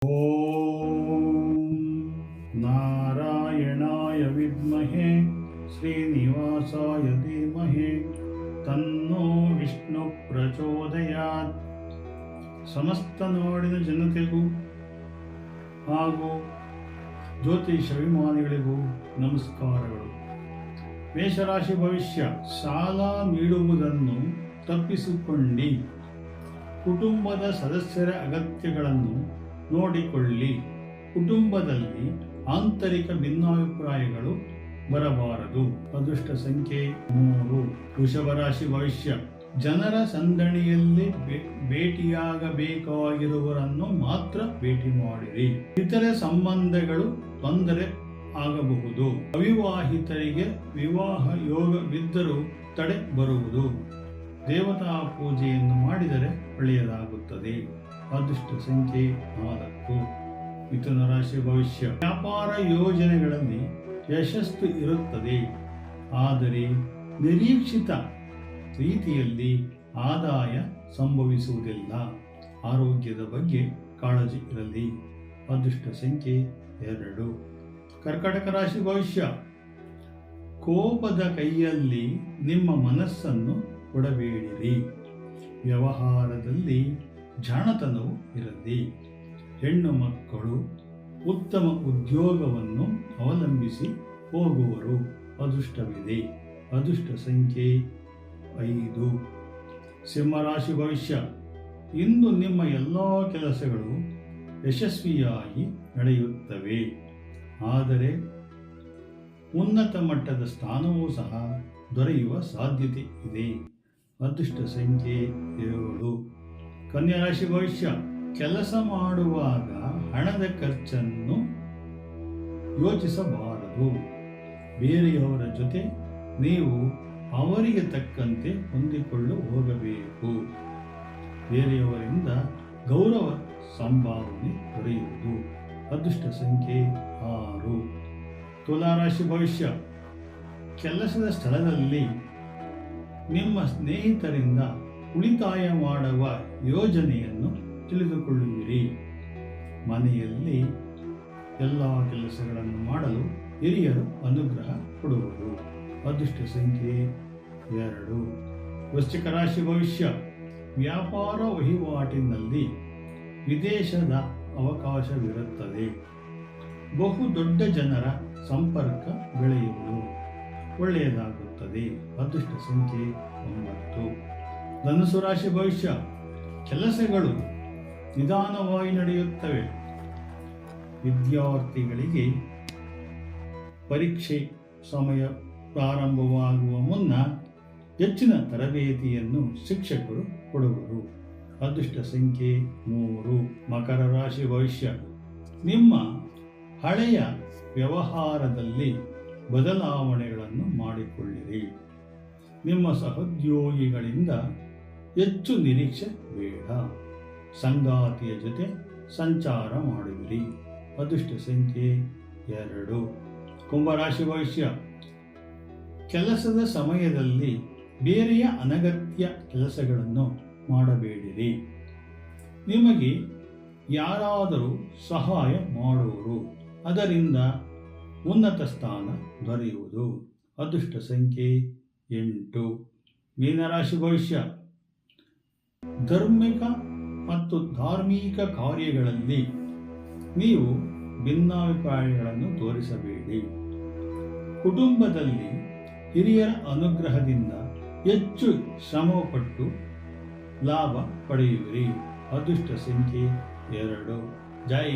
ಓಂ ನಾರಾಯಣಾಯ ವಿದ್ಮಹೆ ಶ್ರೀನಿವಾಸಾಯ ಧೀಮಹಿ ತನ್ನೋ ವಿಷ್ಣು ಪ್ರಚೋದಯಾತ್. ಸಮಸ್ತ ನಾಡಿನ ಜನತೆಗೂ ಹಾಗೂ ಜ್ಯೋತಿಷ ಅಭಿಮಾನಿಗಳಿಗೂ ನಮಸ್ಕಾರಗಳು. ಮೇಷರಾಶಿ ಭವಿಷ್ಯ. ಸಾಲ ನೀಡುವುದನ್ನು ತಪ್ಪಿಸಿಕೊಂಡು ಕುಟುಂಬದ ಸದಸ್ಯರ ಅಗತ್ಯಗಳನ್ನು ನೋಡಿಕೊಳ್ಳಿ. ಕುಟುಂಬದಲ್ಲಿ ಆಂತರಿಕ ಭಿನ್ನಾಭಿಪ್ರಾಯಗಳು ಬರಬಾರದು. ಅದೃಷ್ಟ ಸಂಖ್ಯೆ 3. ವೃಷಭ ರಾಶಿ ಭವಿಷ್ಯ. ಜನರ ಸಂದಣಿಯಲ್ಲಿ ಭೇಟಿಯಾಗಬೇಕಾಗಿರುವವರನ್ನು ಮಾತ್ರ ಭೇಟಿ ಮಾಡಿರಿ. ಇತರೆ ಸಂಬಂಧಗಳು ತೊಂದರೆ ಆಗಬಹುದು. ಅವಿವಾಹಿತರಿಗೆ ವಿವಾಹ ಯೋಗವಿದ್ದರೂ ತಡೆ ಬರುವುದು. ದೇವತಾ ಪೂಜೆಯನ್ನು ಮಾಡಿದರೆ ಒಳ್ಳೆಯದಾಗುತ್ತದೆ. ಅದೃಷ್ಟ ಸಂಖ್ಯೆ 4. ಮಿಥುನ ರಾಶಿ ಭವಿಷ್ಯ. ವ್ಯಾಪಾರ ಯೋಜನೆಗಳಲ್ಲಿ ಯಶಸ್ಸು ಇರುತ್ತದೆ, ಆದರೆ ನಿರೀಕ್ಷಿತ ರೀತಿಯಲ್ಲಿ ಆದಾಯ ಸಂಭವಿಸುವುದಿಲ್ಲ. ಆರೋಗ್ಯದ ಬಗ್ಗೆ ಕಾಳಜಿ ಇರಲಿ. ಅದೃಷ್ಟ ಸಂಖ್ಯೆ 2. ಕರ್ಕಾಟಕ ರಾಶಿ ಭವಿಷ್ಯ. ಕೋಪದ ಕೈಯಲ್ಲಿ ನಿಮ್ಮ ಮನಸ್ಸನ್ನು ಕೊಡಬೇಡಿರಿ. ವ್ಯವಹಾರದಲ್ಲಿ ಜಾಣತನವು ಇರಲಿ. ಹೆಣ್ಣು ಮಕ್ಕಳು ಉತ್ತಮ ಉದ್ಯೋಗವನ್ನು ಅವಲಂಬಿಸಿ ಹೋಗುವರು. ಅದೃಷ್ಟವಿದೆ. ಅದೃಷ್ಟ ಸಂಖ್ಯೆ 5. ಸಿಂಹರಾಶಿ ಭವಿಷ್ಯ. ಇಂದು ನಿಮ್ಮ ಎಲ್ಲ ಕೆಲಸಗಳು ಯಶಸ್ವಿಯಾಗಿ ನಡೆಯುತ್ತವೆ, ಆದರೆ ಉನ್ನತ ಮಟ್ಟದ ಸ್ಥಾನವೂ ಸಹ ದೊರೆಯುವ ಸಾಧ್ಯತೆ ಇದೆ. ಅದೃಷ್ಟ ಸಂಖ್ಯೆ 7. ಕನ್ಯಾ ರಾಶಿ ಭವಿಷ್ಯ. ಕೆಲಸ ಮಾಡುವಾಗ ಹಣದ ಖರ್ಚನ್ನು ಯೋಚಿಸಬಾರದು. ಬೇರೆಯವರ ಜೊತೆ ನೀವು ಅವರಿಗೆ ತಕ್ಕಂತೆ ಹೊಂದಿಕೊಳ್ಳು ಹೋಗಬೇಕು. ಬೇರೆಯವರಿಂದ ಗೌರವ ಸಂಭಾವನೆ ದೊರೆಯುವುದು. ಅದೃಷ್ಟ ಸಂಖ್ಯೆ 6. ತುಲಾರಾಶಿ ಭವಿಷ್ಯ. ಕೆಲಸದ ಸ್ಥಳದಲ್ಲಿ ನಿಮ್ಮ ಸ್ನೇಹಿತರಿಂದ ಉಳಿತಾಯ ಮಾಡುವ ಯೋಜನೆಯನ್ನು ತಿಳಿದುಕೊಳ್ಳುವಿರಿ. ಮನೆಯಲ್ಲಿ ಎಲ್ಲ ಕೆಲಸಗಳನ್ನು ಮಾಡಲು ಹಿರಿಯರು ಅನುಗ್ರಹ ಕೊಡುವರು. ಅದೃಷ್ಟ ಸಂಖ್ಯೆ 2. ವೃಶ್ಚಿಕ ರಾಶಿ ಭವಿಷ್ಯ. ವ್ಯಾಪಾರ ವಹಿವಾಟಿನಲ್ಲಿ ವಿದೇಶದ ಅವಕಾಶವಿರುತ್ತದೆ. ಬಹು ದೊಡ್ಡ ಜನರ ಸಂಪರ್ಕ ಬೆಳೆಯುವುದು. ಒಳ್ಳೆಯದಾಗುತ್ತದೆ. ಅದೃಷ್ಟ ಸಂಖ್ಯೆ 9. ಧನುಸು ರಾಶಿ ಭವಿಷ್ಯ. ಕೆಲಸಗಳು ನಿಧಾನವಾಗಿ ನಡೆಯುತ್ತವೆ. ವಿದ್ಯಾರ್ಥಿಗಳಿಗೆ ಪರೀಕ್ಷೆ ಸಮಯ ಪ್ರಾರಂಭವಾಗುವ ಮುನ್ನ ಹೆಚ್ಚಿನ ತರಬೇತಿಯನ್ನು ಶಿಕ್ಷಕರು ಕೊಡುವರು. ಅದೃಷ್ಟ ಸಂಖ್ಯೆ 3. ಮಕರ ರಾಶಿ ಭವಿಷ್ಯ. ನಿಮ್ಮ ಹಳೆಯ ವ್ಯವಹಾರದಲ್ಲಿ ಬದಲಾವಣೆಗಳನ್ನು ಮಾಡಿಕೊಳ್ಳಿರಿ. ನಿಮ್ಮ ಸಹೋದ್ಯೋಗಿಗಳಿಂದ ಹೆಚ್ಚು ನಿರೀಕ್ಷೆ ಬೇಡ. ಸಂಗಾತಿಯ ಜೊತೆ ಸಂಚಾರ ಮಾಡುವಿರಿ. ಅದೃಷ್ಟ ಸಂಖ್ಯೆ 2. ಕುಂಭರಾಶಿ ಭವಿಷ್ಯ. ಕೆಲಸದ ಸಮಯದಲ್ಲಿ ಬೇರೆಯ ಅನಗತ್ಯ ಕೆಲಸಗಳನ್ನು ಮಾಡಬೇಡಿರಿ. ನಿಮಗೆ ಯಾರಾದರೂ ಸಹಾಯ ಮಾಡುವರು, ಅದರಿಂದ ಉನ್ನತ ಸ್ಥಾನ ದೊರೆಯುವುದು. ಅದೃಷ್ಟ ಸಂಖ್ಯೆ 8. ಮೀನರಾಶಿ ಭವಿಷ್ಯ. ಧಾರ್ಮಿಕ ಕಾರ್ಯಗಳಲ್ಲಿ ನೀವು ಭಿನ್ನಾಭಿಪ್ರಾಯಗಳನ್ನು ತೋರಿಸಬೇಡಿ. ಕುಟುಂಬದಲ್ಲಿ ಹಿರಿಯರ ಅನುಗ್ರಹದಿಂದ ಹೆಚ್ಚು ಶ್ರಮಪಟ್ಟು ಲಾಭ ಪಡೆಯುವಿರಿ. ಅದೃಷ್ಟ ಸಂಖ್ಯೆ 2. ಜೈ